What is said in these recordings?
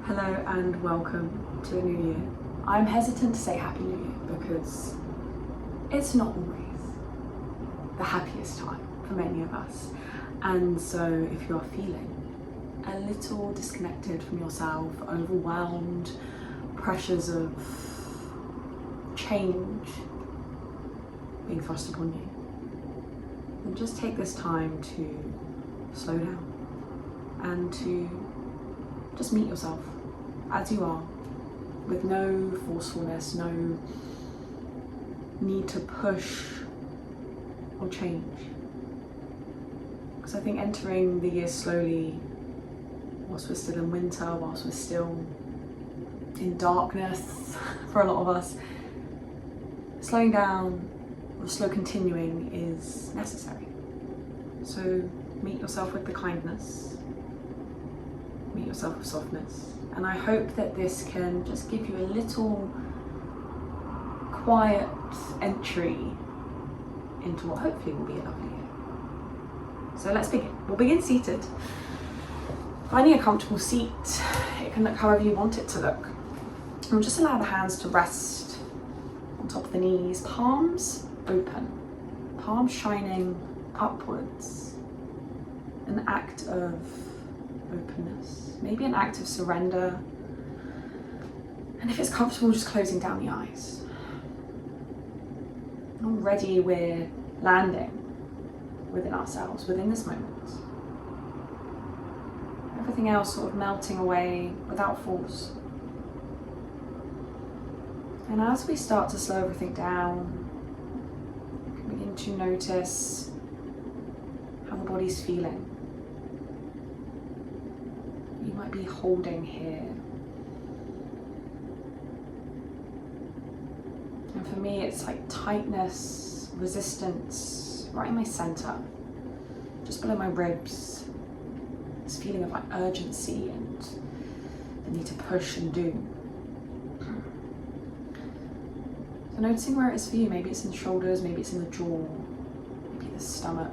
Hello and welcome to a new year. I'm hesitant to say Happy New Year because it's not always the happiest time for many of us. And so if you're feeling a little disconnected from yourself, overwhelmed, pressures of change being thrust upon you, then just take this time to slow down and to just meet yourself as you are, with no forcefulness, no need to push or change. Because I think entering the year slowly, whilst we're still in winter, whilst we're still in darkness for a lot of us, slowing down or slow continuing is necessary. So meet yourself with the kindness, meet yourself with softness. And I hope that this can just give you a little quiet entry into what hopefully will be a lovely year. So let's begin. We'll begin seated. Finding a comfortable seat. It can look however you want it to look. And we'll just allow the hands to rest on top of the knees, palms open, palms shining upwards. An act of openness, maybe an act of surrender, and if it's comfortable, just closing down the eyes. Already we're landing within ourselves, within this moment. Everything else sort of melting away without force. And as we start to slow everything down, begin to notice how the body's feeling. You might be holding here. And for me, it's like tightness, resistance, right in my center, just below my ribs. This feeling of like urgency and the need to push and do. So noticing where it is for you. Maybe it's in the shoulders, maybe it's in the jaw, maybe the stomach,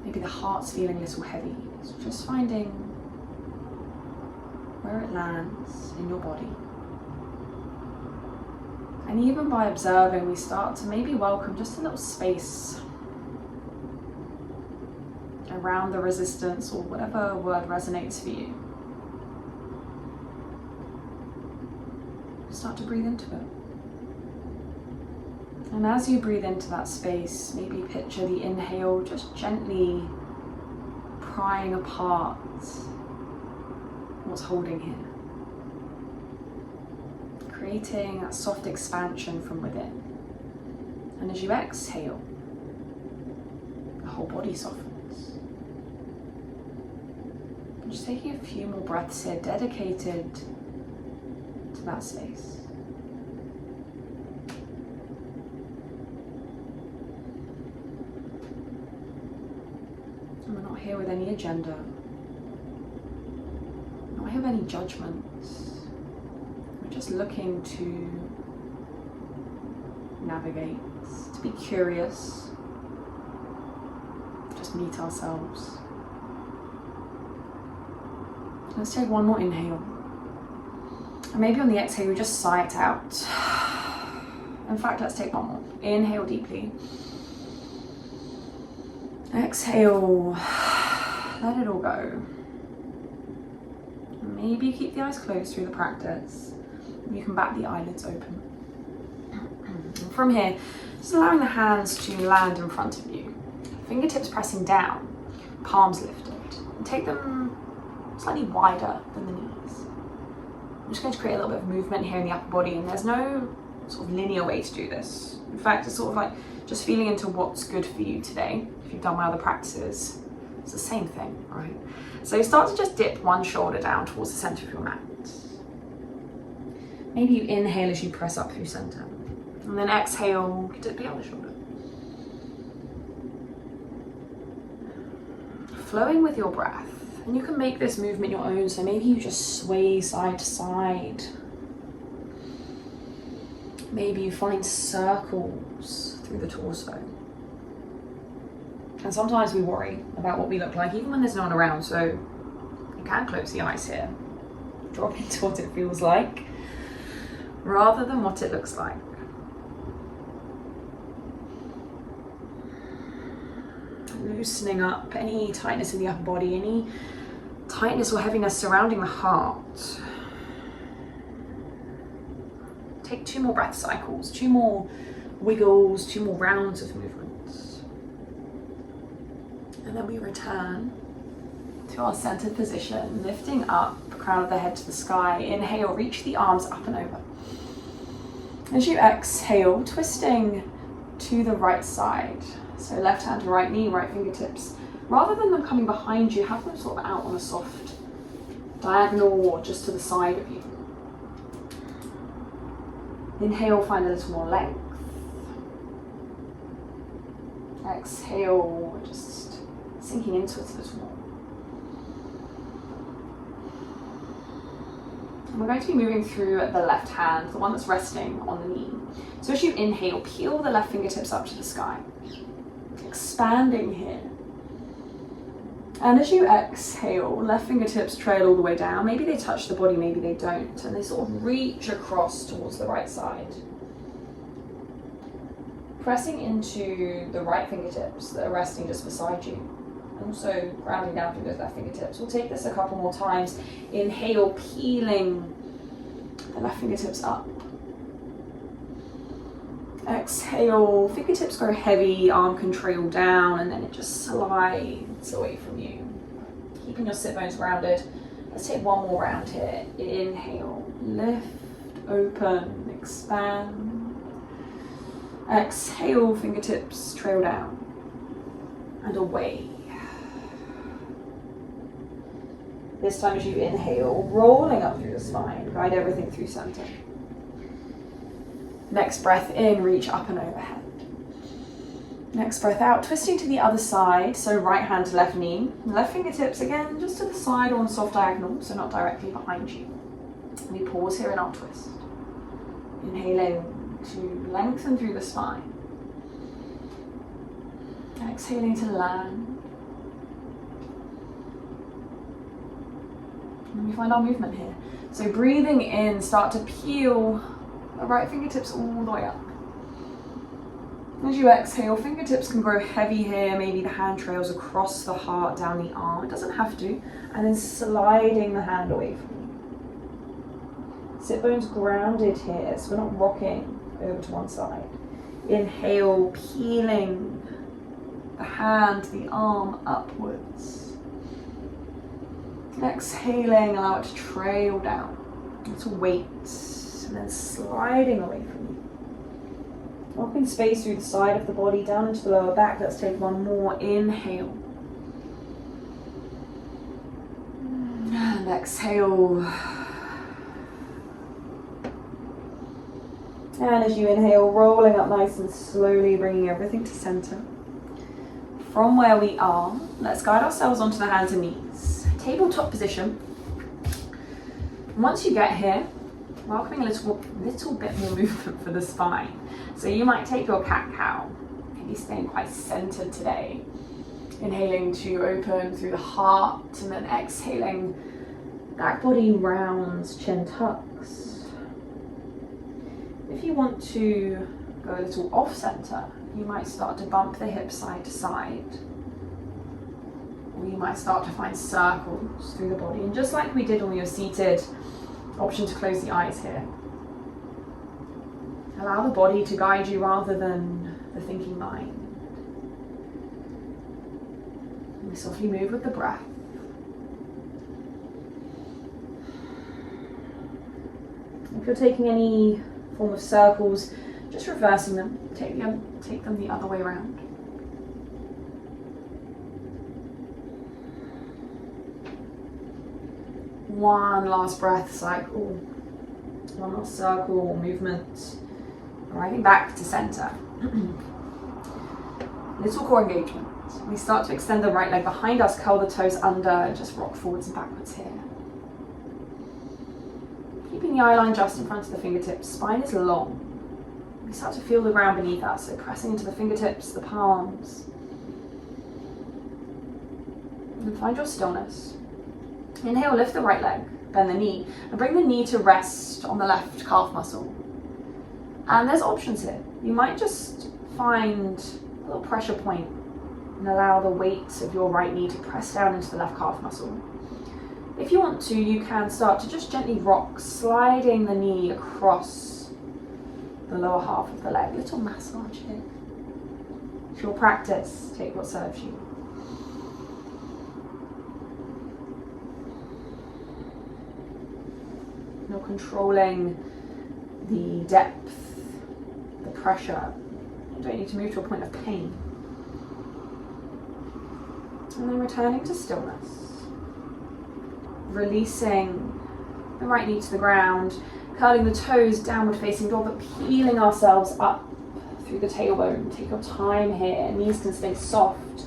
maybe the heart's feeling a little heavy. So just finding where it lands in your body. And even by observing, we start to maybe welcome just a little space around the resistance, or whatever word resonates for you. Start to breathe into it. And as you breathe into that space, maybe picture the inhale just gently prying apart what's holding here. Creating that soft expansion from within. And as you exhale, the whole body softens. And just taking a few more breaths here, dedicated to that space. And we're not here with any agenda. Not here with any judgments. We're just looking to navigate, to be curious, just meet ourselves. Let's take one more inhale. And maybe on the exhale, we just sigh it out. In fact, let's take one more. Inhale deeply. Exhale. Let it all go. Maybe you keep the eyes closed through the practice. You can back the eyelids open. From here, just allowing the hands to land in front of you. Fingertips pressing down, palms lifted. And take them slightly wider than the knees. I'm just going to create a little bit of movement here in the upper body, and there's no sort of linear way to do this. In fact, it's sort of like just feeling into what's good for you today. If you've done my other practices, it's the same thing, right? So you start to just dip one shoulder down towards the center of your mat. Maybe you inhale as you press up through center. And then exhale, dip the other shoulder. Flowing with your breath. And you can make this movement your own, so maybe you just sway side to side. Maybe you find circles through the torso. And sometimes we worry about what we look like, even when there's no one around, so you can close the eyes here. Drop into what it feels like rather than what it looks like. Loosening up any tightness in the upper body, any tightness or heaviness surrounding the heart. Take 2 more breath cycles, 2 more wiggles, 2 more rounds of movements. And then we return to our centered position, lifting up the crown of the head to the sky. Inhale, reach the arms up and over. As you exhale, twisting to the right side. So left hand to right knee, right fingertips. Rather than them coming behind you, have them sort of out on a soft diagonal or just to the side of you. Inhale, find a little more length. Exhale, just sinking into it a little more. And we're going to be moving through the left hand, the one that's resting on the knee. So as you inhale, peel the left fingertips up to the sky. Expanding here. And as you exhale, left fingertips trail all the way down. Maybe they touch the body, maybe they don't. And they sort of reach across towards the right side. Pressing into the right fingertips that are resting just beside you. And also grounding down through those left fingertips. We'll take this a couple more times. Inhale, peeling the left fingertips up. Exhale, fingertips go heavy, arm can trail down, and then it just slides away from you. Keeping your sit bones grounded. Let's take 1 more round here. Inhale, lift, open, expand. Exhale, fingertips trail down and away. This time as you inhale, rolling up through the spine, guide everything through center. Next breath in, reach up and overhead. Next breath out, twisting to the other side. So right hand to left knee. Left fingertips again, just to the side or on soft diagonal, so not directly behind you. We pause here in our twist. Inhaling to lengthen through the spine. Exhaling to land. And we find our movement here. So breathing in, start to peel the right fingertips all the way up. As you exhale, fingertips can grow heavy here. Maybe the hand trails across the heart, down the arm. It doesn't have to. And then sliding the hand away from you. Sit bones grounded here, so we're not rocking over to one side. Inhale, peeling the hand, the arm upwards. Exhaling, allow it to trail down. Little weight. And then sliding away from you. Open space through the side of the body, down into the lower back. Let's take 1 more. Inhale. And exhale. And as you inhale, rolling up nice and slowly, bringing everything to center. From where we are, let's guide ourselves onto the hands and knees. Tabletop position. Once you get here, welcoming a little bit more movement for the spine. So you might take your cat-cow, maybe staying quite centered today. Inhaling to open through the heart and then exhaling, back body rounds, chin tucks. If you want to go a little off center, you might start to bump the hips side to side. Or you might start to find circles through the body. And just like we did when we were seated, option to close the eyes here. Allow the body to guide you rather than the thinking mind. And we softly move with the breath. If you're taking any form of circles, just reversing them. Take them the other way around. One last breath cycle. One last circle or movement. Arriving back to center. Little core engagement. We start to extend the right leg behind us, curl the toes under, just rock forwards and backwards here. Keeping the eye line just in front of the fingertips. Spine is long. We start to feel the ground beneath us, so pressing into the fingertips, the palms. And find your stillness. Inhale, lift the right leg. bend the knee, and bring the knee to rest on the left calf muscle. And there's options here. You might just find a little pressure point and allow the weight of your right knee to press down into the left calf muscle. If you want to, you can start to just gently rock, sliding the knee across the lower half of the leg. Little massage here. It's your practice. Take what serves you. You're controlling the depth, the pressure. You don't need to move to a point of pain. And then returning to stillness. Releasing the right knee to the ground, curling the toes, downward facing dog, but peeling ourselves up through the tailbone. Take your time here. Knees can stay soft.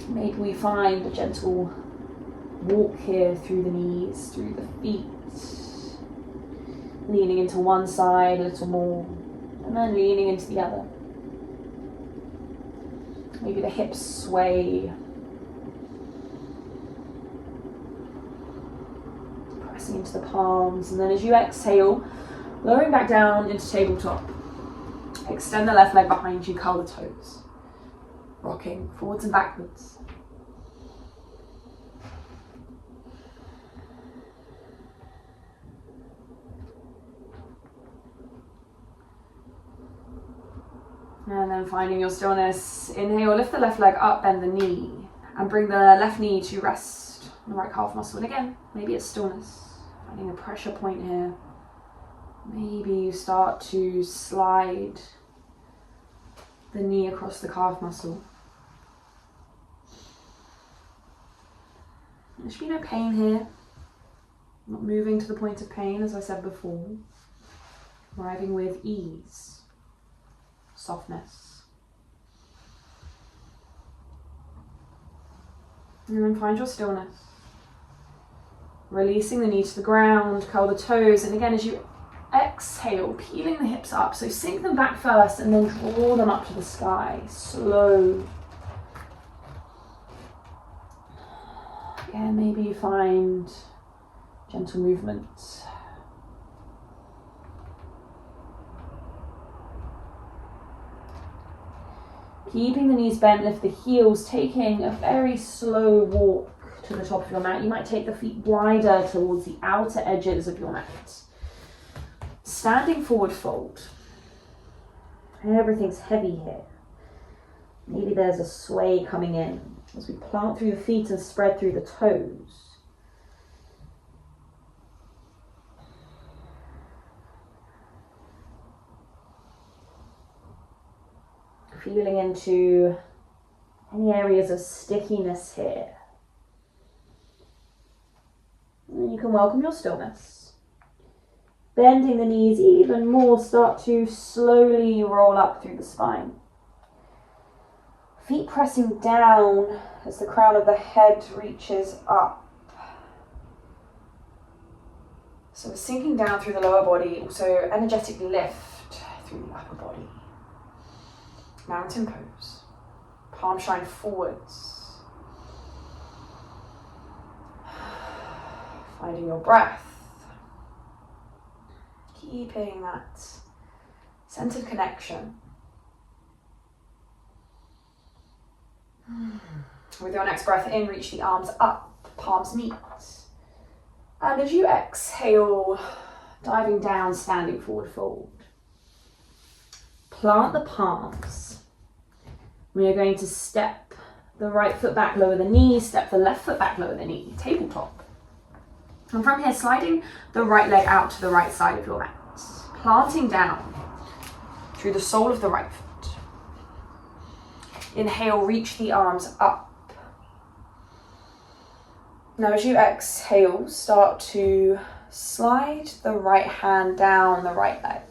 Maybe we find a gentle walk here through the knees, through the feet. Leaning into one side a little more, and then leaning into the other. Maybe the hips sway. Pressing into the palms, and then as you exhale, lowering back down into tabletop. Extend the left leg behind you, curl the toes. Rocking forwards and backwards. And then finding your stillness, inhale, lift the left leg up, bend the knee, and bring the left knee to rest on the right calf muscle. And again, maybe it's stillness, finding a pressure point here. Maybe you start to slide the knee across the calf muscle. There should be no pain here. Not moving to the point of pain, as I said before. Arriving with ease. Softness. And then find your stillness. Releasing the knee to the ground, curl the toes, and again as you exhale, peeling the hips up. So sink them back first and then draw them up to the sky. Slow. Yeah, maybe you find gentle movements. Keeping the knees bent, lift the heels, taking a very slow walk to the top of your mat. You might take the feet wider towards the outer edges of your mat. Standing forward fold. Everything's heavy here. Maybe there's a sway coming in as we plant through the feet and spread through the toes. Feeling into any areas of stickiness here. And then you can welcome your stillness. Bending the knees even more, start to slowly roll up through the spine. Feet pressing down as the crown of the head reaches up. So we're sinking down through the lower body, also energetic lift through the upper body. Mountain pose. Palm shine forwards. Finding your breath. Keeping that centered connection. With your next breath in, reach the arms up, palms meet. And as you exhale, diving down, standing forward fold. Plant the palms. We are going to step the right foot back, lower the knee, step the left foot back, lower the knee, tabletop. And from here, sliding the right leg out to the right side of your mat. Planting down through the sole of the right foot. Inhale, reach the arms up. Now as you exhale, start to slide the right hand down the right leg.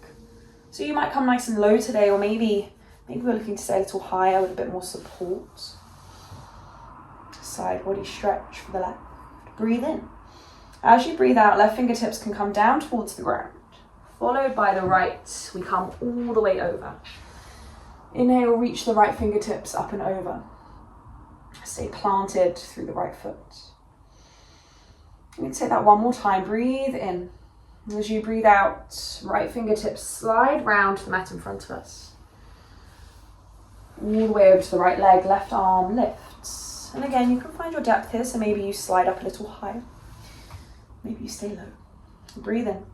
So you might come nice and low today, or maybe we're looking to stay a little higher with a bit more support. Side body stretch for the left. Breathe in. As you breathe out, left fingertips can come down towards the ground. Followed by the right, we come all the way over. Inhale, reach the right fingertips up and over. Stay planted through the right foot. I'm going to take that one more time. Breathe in. And as you breathe out, right fingertips slide round to the mat in front of us. All the way over to the right leg, left arm lifts. And again, you can find your depth here, so maybe you slide up a little higher. Maybe you stay low. Breathe in.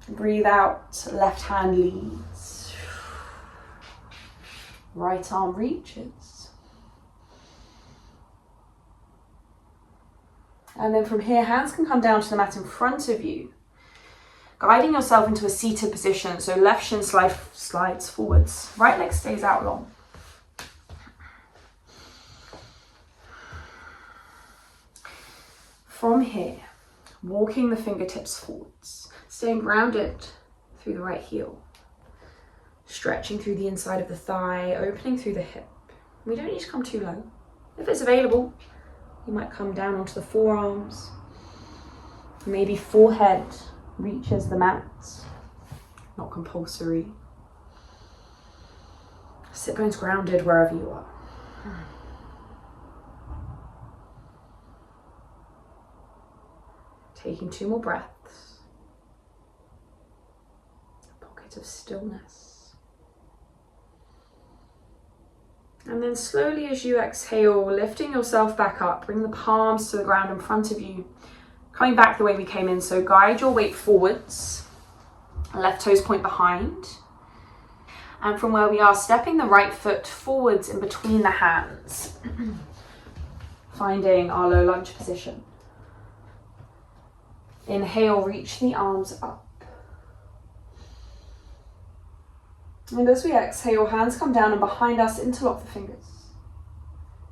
Breathe out, left hand leads. Right arm reaches. And then from here, hands can come down to the mat in front of you, guiding yourself into a seated position. So left shin slides forwards, right leg stays out long. From here, walking the fingertips forwards, staying grounded through the right heel, stretching through the inside of the thigh, opening through the hip. We don't need to come too low. If it's available, you might come down onto the forearms. Maybe forehead reaches the mat. Not compulsory. Sit bones grounded wherever you are. Taking 2 more breaths. A pocket of stillness. And then slowly as you exhale, lifting yourself back up, bring the palms to the ground in front of you, coming back the way we came in. So guide your weight forwards, left toes point behind. And from where we are, stepping the right foot forwards in between the hands, finding our low lunge position. Inhale, reach the arms up. And as we exhale, hands come down and behind us, interlock the fingers.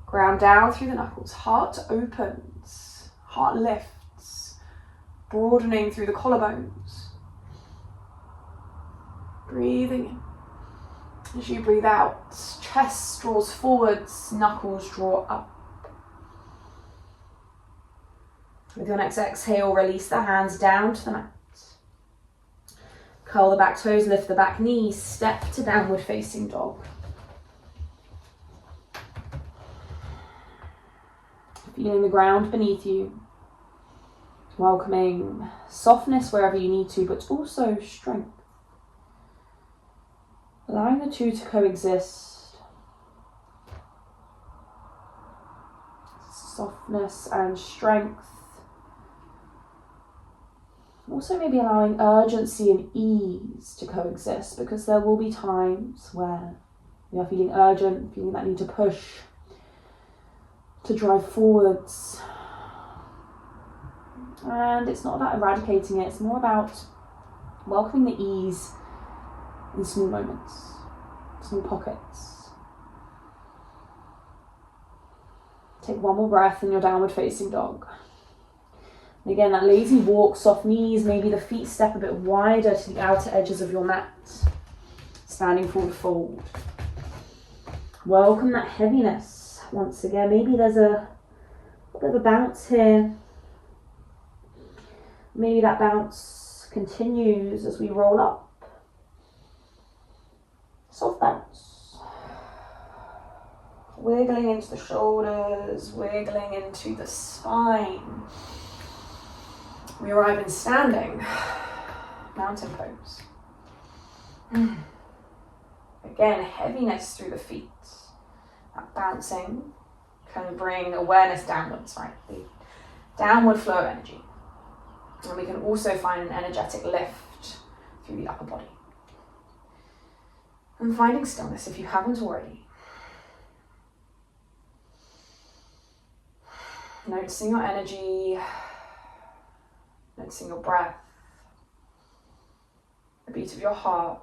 Ground down through the knuckles. Heart opens, heart lifts, broadening through the collarbones. Breathing in. As you breathe out, chest draws forwards, knuckles draw up. With your next exhale, release the hands down to the mat. Curl the back toes, lift the back knee, step to downward facing dog. Feeling the ground beneath you. Welcoming softness wherever you need to, but also strength. Allowing the two to coexist. Softness and strength. Also maybe allowing urgency and ease to coexist, because there will be times where we are feeling urgent, feeling that need to push, to drive forwards. And it's not about eradicating it, it's more about welcoming the ease in small moments, small pockets. Take one more breath in your downward facing dog. And again, that lazy walk, soft knees, maybe the feet step a bit wider to the outer edges of your mat. Standing forward fold. Welcome that heaviness once again. Maybe there's a bit of a bounce here. Maybe that bounce continues as we roll up. Soft bounce. Wiggling into the shoulders, wiggling into the spine. We arrive in standing, mountain pose. Again, heaviness through the feet. That bouncing can bring awareness downwards, right? The downward flow of energy. And we can also find an energetic lift through the upper body. And finding stillness if you haven't already. Noticing your energy. Noticing your breath, the beat of your heart,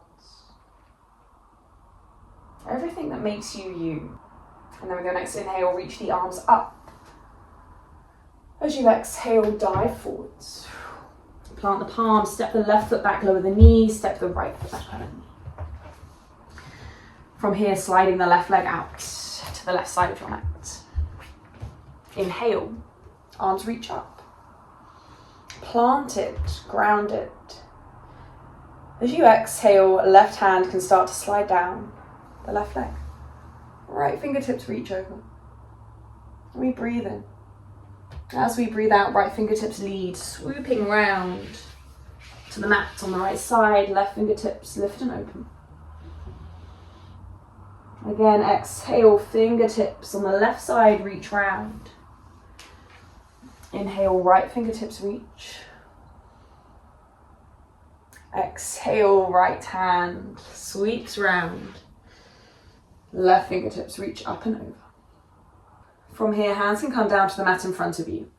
everything that makes you you. And then with your next inhale, reach the arms up. As you exhale, dive forwards. Plant the palms, step the left foot back, lower the knee, step the right foot back, lower the knee. From here, sliding the left leg out to the left side of your mat. Inhale, arms reach up. Planted, grounded. As you exhale, left hand can start to slide down the left leg. Right fingertips reach over. And we breathe in. As we breathe out, right fingertips lead, swooping round to the mat on the right side, left fingertips lift and open. Again, exhale, fingertips on the left side reach round. Inhale, right fingertips reach. Exhale, right hand sweeps round. Left fingertips reach up and over. From here, hands can come down to the mat in front of you.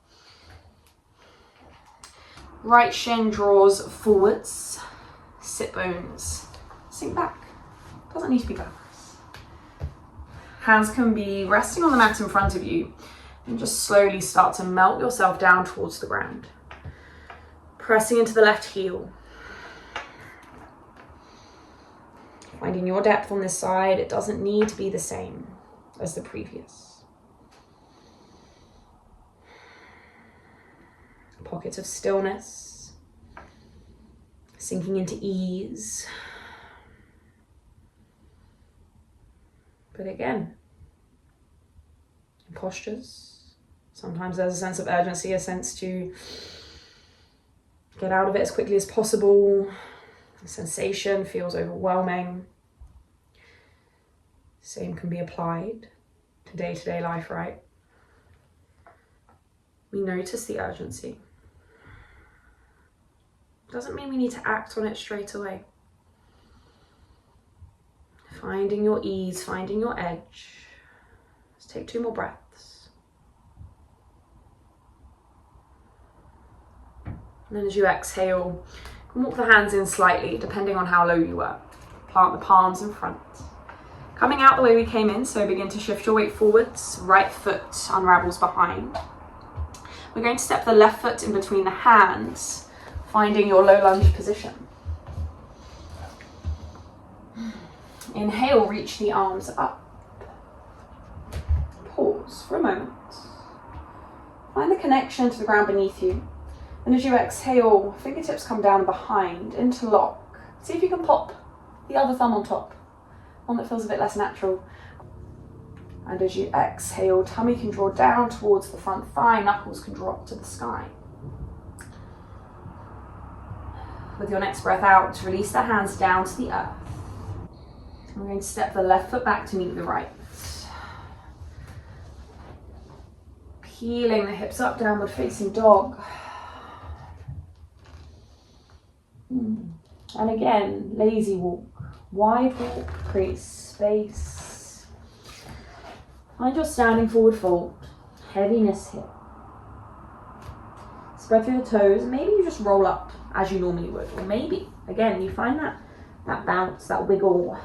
Right shin draws forwards, sit bones sink back. Doesn't need to be glamorous. Hands can be resting on the mat in front of you, and just slowly start to melt yourself down towards the ground. Pressing into the left heel. Finding your depth on this side, it doesn't need to be the same as the previous. Pockets of stillness, sinking into ease. But again, in postures, sometimes there's a sense of urgency, a sense to get out of it as quickly as possible. The sensation feels overwhelming. Same can be applied to day-to-day life, right? We notice the urgency. Doesn't mean we need to act on it straight away. Finding your ease, finding your edge. Let's take 2 more breaths. And then as you exhale, you can walk the hands in slightly, depending on how low you are. Plant the palms in front. Coming out the way we came in, so begin to shift your weight forwards. Right foot unravels behind. We're going to step the left foot in between the hands, finding your low lunge position. Inhale, reach the arms up. Pause for a moment. Find the connection to the ground beneath you. And as you exhale, fingertips come down behind, interlock. See if you can pop the other thumb on top, one that feels a bit less natural. And as you exhale, tummy can draw down towards the front thigh, knuckles can draw up to the sky. With your next breath out, release the hands down to the earth. We're going to step the left foot back to meet the right. Peeling the hips up, downward facing dog. And again, lazy walk. Wide walk creates space. Find your standing forward fold. Heaviness here. Spread through the toes. Maybe you just roll up as you normally would. Or maybe, again, you find that bounce, that wiggle.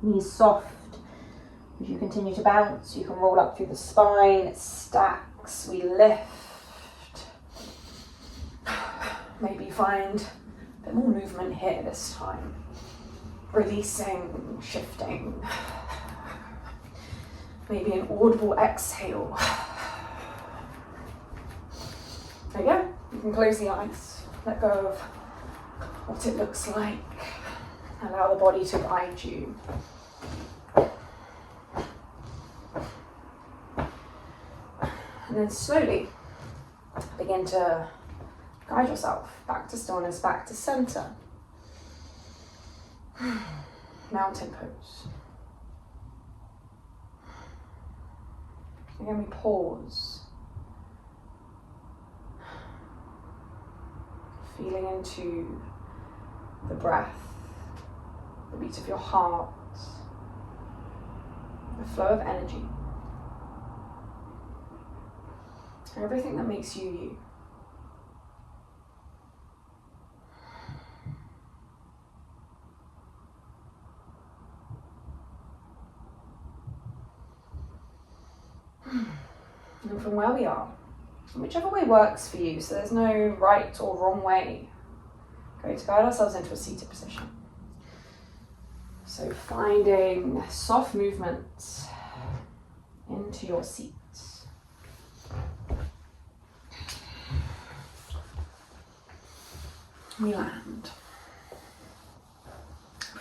Knees soft. As you continue to bounce, you can roll up through the spine. It stacks. We lift. Maybe you find a bit more movement here this time. Releasing, shifting. Maybe an audible exhale. There you go. You can close the eyes. Let go of what it looks like. Allow the body to guide you. And then slowly begin to guide yourself back to stillness, back to center. Mountain pose. Again, we pause. Feeling into the breath, the beat of your heart, the flow of energy. Everything that makes you you. And from where we are, whichever way works for you, so there's no right or wrong way, going to guide ourselves into a seated position. So finding soft movement into your seat. We land.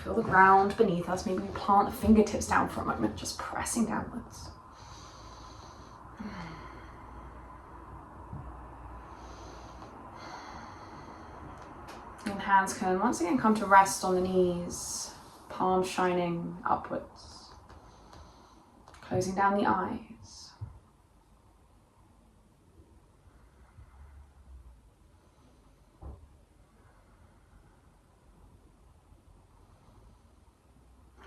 Feel the ground beneath us. Maybe we plant the fingertips down for a moment, just pressing downwards. And hands can once again come to rest on the knees, palms shining upwards, closing down the eyes.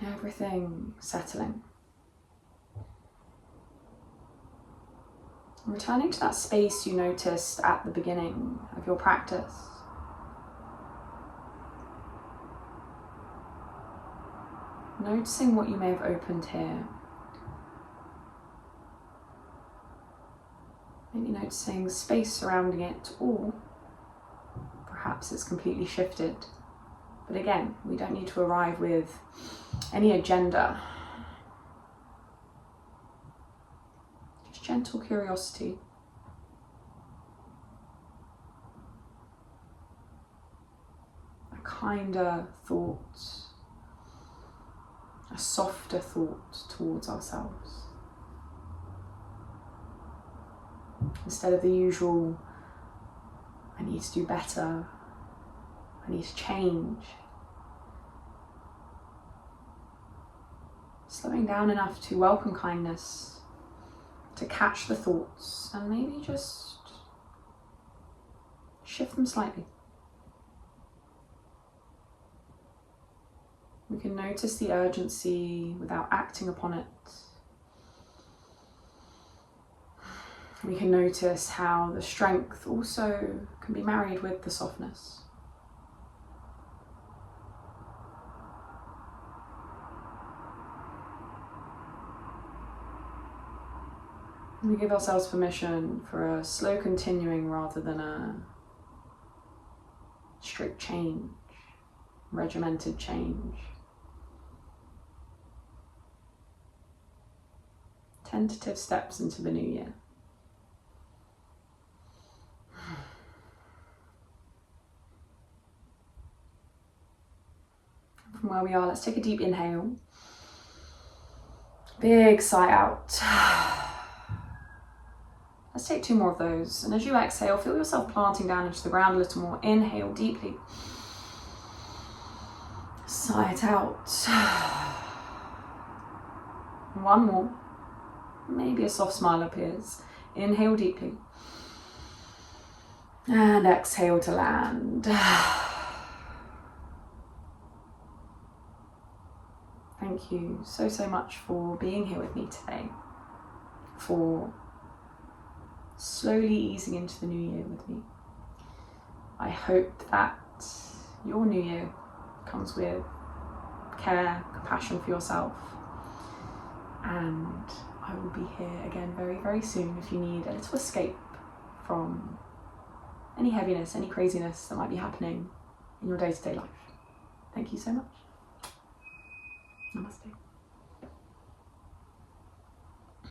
Everything settling. Returning to that space you noticed at the beginning of your practice. Noticing what you may have opened here. Maybe noticing space surrounding it, or perhaps it's completely shifted. But again, we don't need to arrive with any agenda. Just gentle curiosity. A kinder thought, a softer thought towards ourselves. Instead of the usual, I need to do better, I need to change. Slowing down enough to welcome kindness, to catch the thoughts and maybe just shift them slightly. We can notice the urgency without acting upon it. We can notice how the strength also can be married with the softness. We give ourselves permission for a slow continuing rather than a strict change, regimented change. Tentative steps into the new year. From where we are, let's take a deep inhale. Big sigh out. Let's take 2 more of those. And as you exhale, feel yourself planting down into the ground a little more. Inhale deeply. Sigh it out. 1 more. Maybe a soft smile appears. Inhale deeply. And exhale to land. Thank you so much for being here with me today. For slowly easing into the new year with me. I hope that your new year comes with care, compassion for yourself, and I will be here again very soon if you need a little escape from any heaviness, any craziness that might be happening in your day-to-day life. Thank you so much. Namaste.